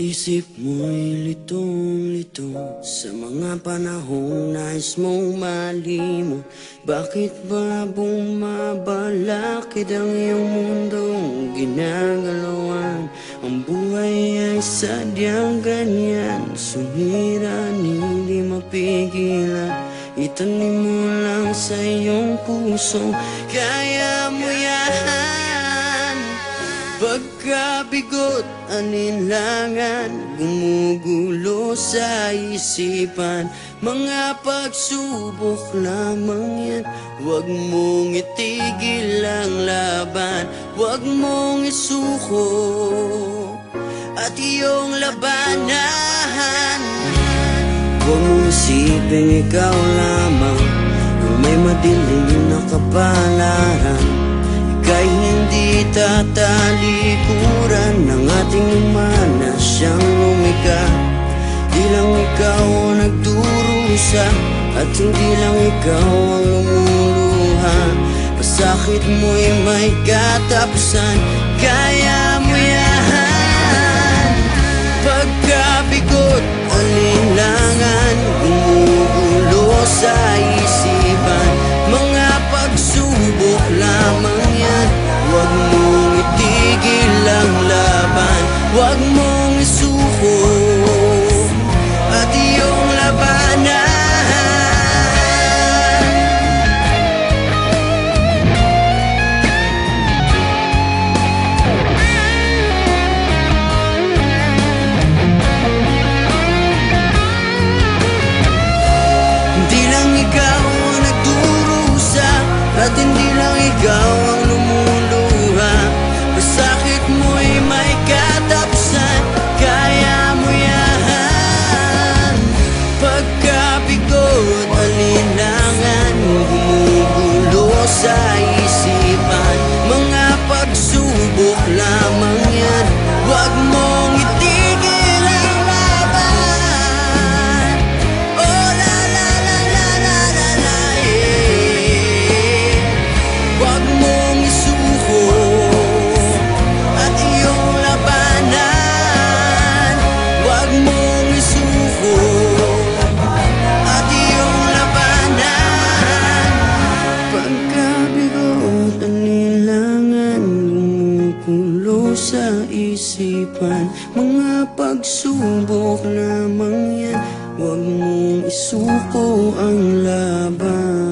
Isip mo'y litong-lito sa mga panahong nais mong malimot. Bakit ba bumabalakid ang iyong mundong ginagalawan? Ang buhay ay sadyang ganyan, sumiran, hindi mapigilan. Itanim mo lang sa iyong puso, kaya mo yan. Pagkabigot, alinlangan, gumugulo sa isipan. Mga pagsubok lamang yan, huwag mong itigil ang laban. Huwag mong isuko at iyong labanan. Huwag mong isipin ikaw lamang ang may madilim na kapalaran. Ika'y hindi tatalikuran ng ating umana siyang lumika. Di lang ikaw ang nagdurusa at hindi lang ikaw ang lumuluha. Pasakit mo'y may katapusan, kaya mo yan. Pagkabigot, alinlangan, gumugulo sa isipan. Mga pagsubok lamang yan, huwag mong itigil ang laban. Huwag mong isuko at iyong labanan. Hindi lang ikaw ang nagdurusa at hindi lang ikaw ang lumuluha. Masakit mo'y may katapusan, kaya mo yan. Pagkabigot, alinlangan, gumugulo sa isipan. Mga pagsubok lamang yan, huwag mong itigil ang laban. Oh la la la la la la la, yeah. Huwag mong isuko at iyong labanan. Huwag mong isuko at iyong labanan. Pagkabigot, alinlangan, gumugulo sa isipan. Mga pagsubok lamang yan, huwag mong isuko ang laban.